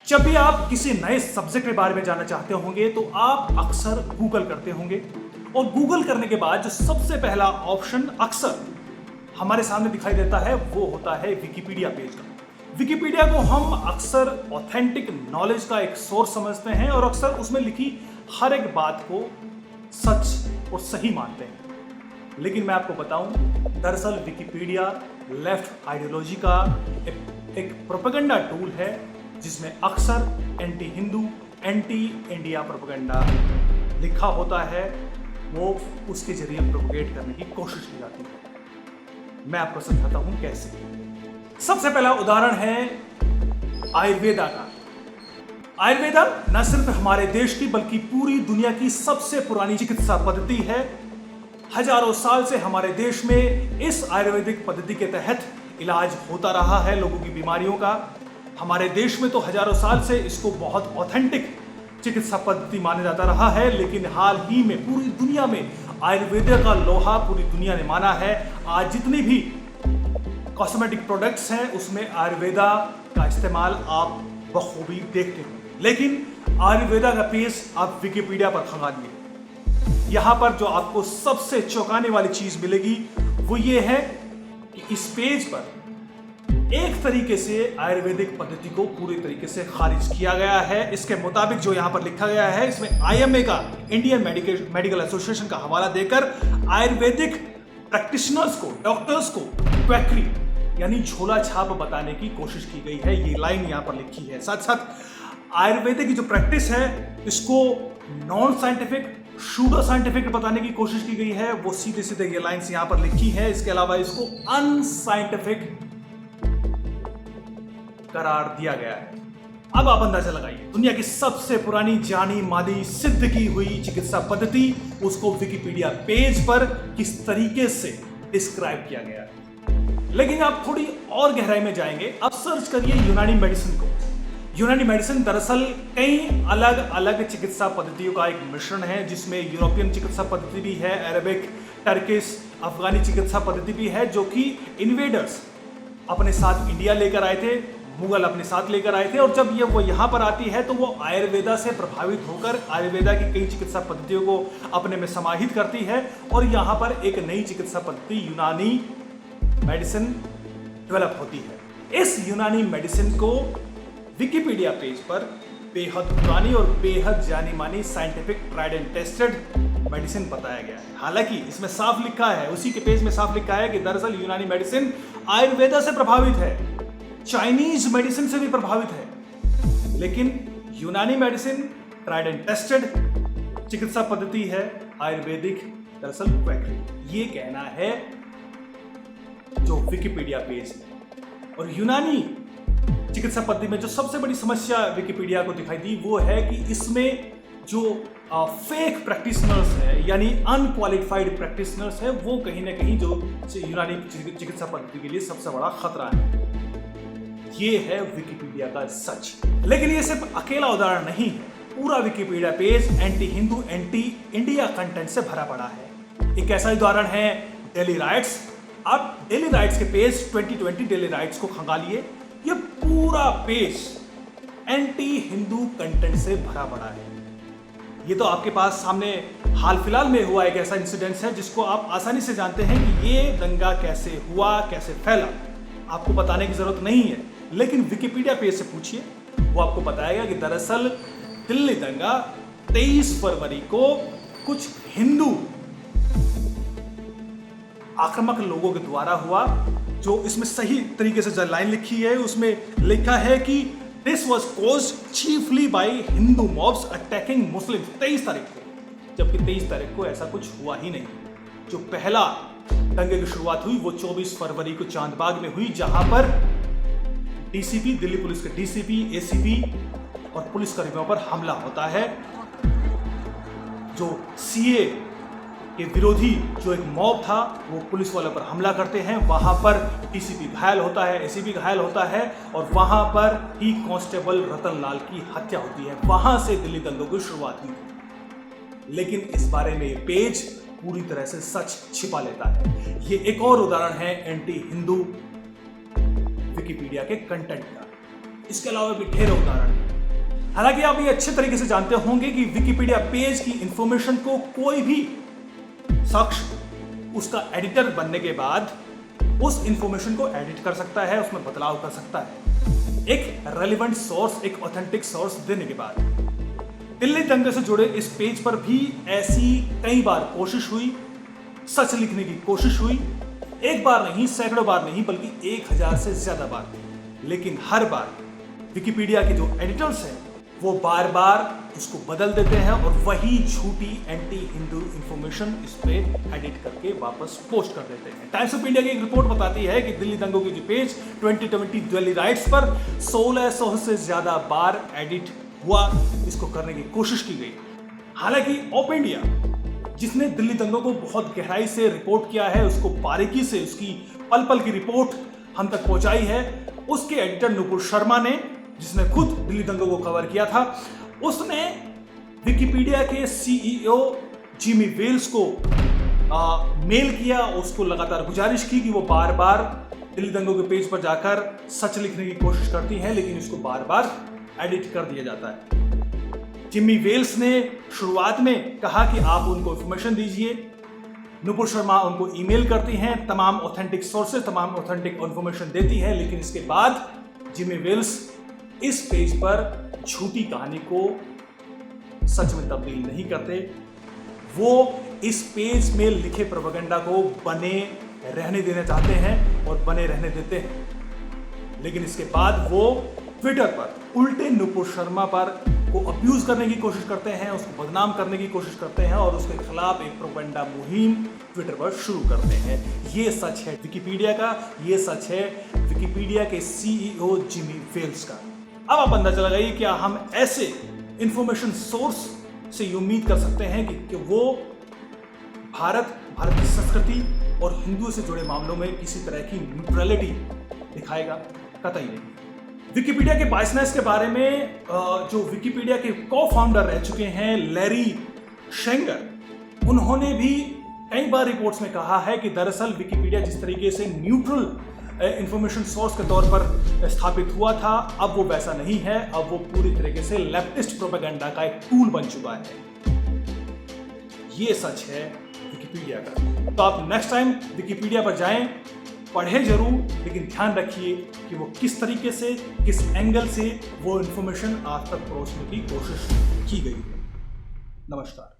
जब भी आप किसी नए सब्जेक्ट के बारे में जानना चाहते होंगे तो आप अक्सर गूगल करते होंगे और गूगल करने के बाद जो सबसे पहला ऑप्शन अक्सर हमारे सामने दिखाई देता है वो होता है विकिपीडिया पेज का। विकिपीडिया को हम अक्सर ऑथेंटिक नॉलेज का एक सोर्स समझते हैं और अक्सर उसमें लिखी हर एक बात को सच और सही मानते हैं। लेकिन मैं आपको बताऊं, दरअसल विकिपीडिया लेफ्ट आइडियोलॉजी का एक प्रोपेगेंडा टूल है जिसमें अक्सर anti Hindu, anti India propaganda लिखा होता है, वो उसके जरिए प्रोपेगेट करने की कोशिश की जाती है। मैं आपको समझाता हूं कैसे। सबसे पहला उदाहरण है आयुर्वेदा का। आयुर्वेदा न सिर्फ हमारे देश की बल्कि पूरी दुनिया की सबसे पुरानी चिकित्सा पद्धति है। हजारों साल से हमारे देश में इस आयुर्वेदिक पद्धति के तहत इलाज होता रहा है लोगों की बीमारियों का। हमारे देश में तो हजारों साल से इसको बहुत ऑथेंटिक चिकित्सा पद्धति माना जाता रहा है, लेकिन हाल ही में पूरी दुनिया में आयुर्वेद का लोहा पूरी दुनिया ने माना है। आज जितनी भी कॉस्मेटिक प्रोडक्ट्स हैं उसमें आयुर्वेदा का इस्तेमाल आप बखूबी देखते हो। लेकिन आयुर्वेदा का पेज आप विकिपीडिया पर खंगालिए, यहाँ पर जो आपको सबसे चौंकाने वाली चीज मिलेगी वो ये है कि इस पेज पर एक तरीके से आयुर्वेदिक पद्धति को पूरी तरीके से खारिज किया गया है। इसके मुताबिक जो यहाँ पर लिखा गया है, इसमें IMA का, इंडियन मेडिकल एसोसिएशन का हवाला देकर आयुर्वेदिक प्रैक्टिशनर्स को, डॉक्टर्स को क्वैकरी यानी झोला छाप बताने की कोशिश की गई है। ये लाइन यहाँ पर लिखी है। साथ साथ आयुर्वेदिक की जो प्रैक्टिस है इसको नॉन साइंटिफिक, शूडो साइंटिफिक बताने की कोशिश की गई है। वो सीधे सीधे ये लाइंस यहाँ पर लिखी है। इसके अलावा इसको अनसाइंटिफिक करार दिया गया है। अब आप अंदाजा लगाइए, दुनिया की सबसे पुरानी जानी मानी सिद्ध की हुई चिकित्सा पद्धति, उसको विकिपीडिया पेज पर किस तरीके से डिस्क्राइब किया गया है। लेकिन आप थोड़ी और गहराई में जाएंगे, अब सर्च करिए यूनानी मेडिसिन को। यूनानी मेडिसिन दरअसल कई अलग अलग चिकित्सा पद्धतियों का एक मिश्रण है, जिसमें यूरोपियन चिकित्सा पद्धति भी है, अरेबिक, टर्किश, अफगानी चिकित्सा पद्धति भी है, जो कि इन्वेडर्स अपने साथ इंडिया लेकर आए थे, मुगल अपने साथ लेकर आए थे। और जब ये वो यहाँ पर आती है तो वो आयुर्वेदा से प्रभावित होकर आयुर्वेदा की कई चिकित्सा पद्धतियों को अपने में समाहित करती है और यहाँ पर एक नई चिकित्सा पद्धति यूनानी मेडिसिन डेवलप होती है। इस यूनानी मेडिसिन को विकिपीडिया पेज पर बेहद पुरानी और बेहद जानी मानी scientific tried and tested medicine बताया गया है। हालांकि इसमें साफ लिखा है, उसी के पेज में साफ लिखा है कि दरअसल यूनानी मेडिसिन आयुर्वेदा से प्रभावित है, चाइनीज मेडिसिन से भी प्रभावित है, लेकिन यूनानी मेडिसिन ट्राइड एंड टेस्टेड चिकित्सा पद्धति है, आयुर्वेदिक दरअसल क्वैकरी। ये कहना है जो विकिपीडिया पेज है। और यूनानी चिकित्सा पद्धति में जो सबसे बड़ी समस्या विकिपीडिया को दिखाई दी वो है कि इसमें जो फेक प्रैक्टिशनर्स है यानी अनक्वालिफाइड प्रैक्टिशनर्स है, वो कहीं ना कहीं जो यूनानी चिकित्सा पद्धति के लिए सबसे बड़ा खतरा है। ये है विकिपीडिया का सच। लेकिन ये सिर्फ अकेला उदाहरण नहीं है, पूरा Wikipedia page anti Hindu, anti India content से भरा पड़ा है। एक ऐसा उदाहरण है डेली राइट्स। आप डेली राइट्स के पेज 2020 डेली राइट्स को खंगालिए, ये पूरा पेज एंटी हिंदू कंटेंट से भरा पड़ा है। ये तो आपके पास सामने हाल फिलहाल में हुआ एक ऐसा इंसिडेंट है जिसको आप आसानी से जानते हैं कि ये दंगा कैसे हुआ, कैसे फैला, आपको बताने की जरूरत नहीं है। लेकिन विकिपीडिया पेज से पूछिए, वो आपको बताएगा कि दरअसल दिल्ली दंगा 23 फरवरी को कुछ हिंदू आक्रामक लोगों के द्वारा हुआ। जो इसमें सही तरीके से जो लाइन लिखी है उसमें लिखा है कि this was caused chiefly by Hindu mobs attacking Muslim 23 तारीख को, जबकि 23 तारीख को ऐसा कुछ हुआ ही नहीं। जो पहला दंगे की शुरुआत हुई वो 24 फरवरी को चांदबाग में हुई, जहां पर डीसीपी, दिल्ली पुलिस के डीसीपी, एसीपी और पुलिस कर्मियों पर हमला होता है। जो सीए के विरोधी जो एक मॉब था वो पुलिस वालों पर हमला करते हैं, वहां पर डीसीपी घायल होता है, एसीपी घायल होता है और वहां पर ही कांस्टेबल रतन लाल की हत्या होती है। वहां से दिल्ली दंगों की शुरुआत हुई। लेकिन इस बारे में ये पेज पूरी तरह से सच छिपा लेता है। ये एक और उदाहरण है एंटी हिंदू विकिपीडिया के कंटेंट का। इसके अलावा भी ढेरों उदाहरण हैं। हालांकि आप ये अच्छे तरीके से जानते होंगे कि विकिपीडिया पेज की इंफॉर्मेशन को कोई भी शख्स उसका एडिटर बनने के बाद उस इंफॉर्मेशन को एडिट कर सकता है, उसमें बदलाव कर सकता है, एक रेलिवेंट सोर्स, एक ऑथेंटिक सोर्स देने के बाद। दिल्ली दंगे से जुड़े इस पेज पर भी ऐसी कई बार कोशिश हुई, सच लिखने की कोशिश हुई, एक बार नहीं, सैकड़ों बार नहीं, बल्कि 1000 से ज्यादा बार। लेकिन हर बार विकिपीडिया के जो एडिटर्स हैं वो बार बार उसको बदल देते हैं और वही झूठी एंटी हिंदू इंफॉर्मेशन इस पे एडिट करके वापस पोस्ट कर देते हैं। टाइम्स ऑफ इंडिया की एक रिपोर्ट बताती है कि दिल्ली दंगों की जो पेज 2020 दिल्ली राइट्स पर 1600 से ज्यादा बार एडिट हुआ, इसको करने की कोशिश की गई। हालांकि ओप इंडिया, जिसने दिल्ली दंगों को बहुत गहराई से रिपोर्ट किया है, उसको बारीकी से उसकी पल पल की रिपोर्ट हम तक पहुंचाई है, उसके एडिटर नुपुर शर्मा ने, जिसने खुद दिल्ली दंगों को कवर किया था, उसने विकिपीडिया के सीईओ जिमी वेल्स को मेल किया, उसको लगातार गुजारिश की कि वो बार बार दिल्ली दंगों के पेज पर जाकर सच लिखने की कोशिश करती हैं, लेकिन इसको बार बार एडिट कर दिया जाता है। जिमी वेल्स ने शुरुआत में कहा कि आप उनको इंफॉर्मेशन दीजिए, नुपुर शर्मा उनको ईमेल करती हैं, तमाम ऑथेंटिक सोर्सेज, तमाम ऑथेंटिक इंफॉर्मेशन देती हैं, लेकिन इसके बाद जिमी वेल्स इस पेज पर झूठी कहानी को सच में तब्दील नहीं करते। वो इस पेज में लिखे प्रोपेगेंडा को बने रहने देना चाहते हैं और बने रहने देते हैं, लेकिन इसके बाद वो ट्विटर पर उल्टे नुपुर शर्मा पर को अब्यूज करने की कोशिश करते हैं, उसको बदनाम करने की कोशिश करते हैं और उसके खिलाफ एक प्रोपेगेंडा मुहिम ट्विटर पर शुरू करते हैं। ये सच है विकिपीडिया का, ये सच है विकिपीडिया के सीईओ जिमी वेल्स का। अब आप अंदाजा लगाइए, क्या हम ऐसे इंफॉर्मेशन सोर्स से ये उम्मीद कर सकते हैं कि वो भारत की संस्कृति और हिंदुओं से जुड़े मामलों में किसी तरह की न्यूट्रलिटी दिखाएगा? कतई नहीं। विकिपीडिया के बायसनेस के बारे में जो विकिपीडिया के को-फाउंडर रह चुके हैं लैरी शेंगर, उन्होंने भी कई बार रिपोर्ट्स में कहा है कि दरअसल विकिपीडिया जिस तरीके से न्यूट्रल इंफॉर्मेशन सोर्स के तौर पर स्थापित हुआ था, अब वो वैसा नहीं है, अब वो पूरी तरीके से लेफ्टिस्ट प्रोपेगेंडा का एक टूल बन चुका है। ये सच है विकिपीडिया का। तो आप नेक्स्ट टाइम विकिपीडिया पर जाएं, पढ़ें जरूर, लेकिन ध्यान रखिए कि वो किस तरीके से, किस एंगल से वो इंफॉर्मेशन आप तक पहुंचने की कोशिश की गई है। नमस्कार।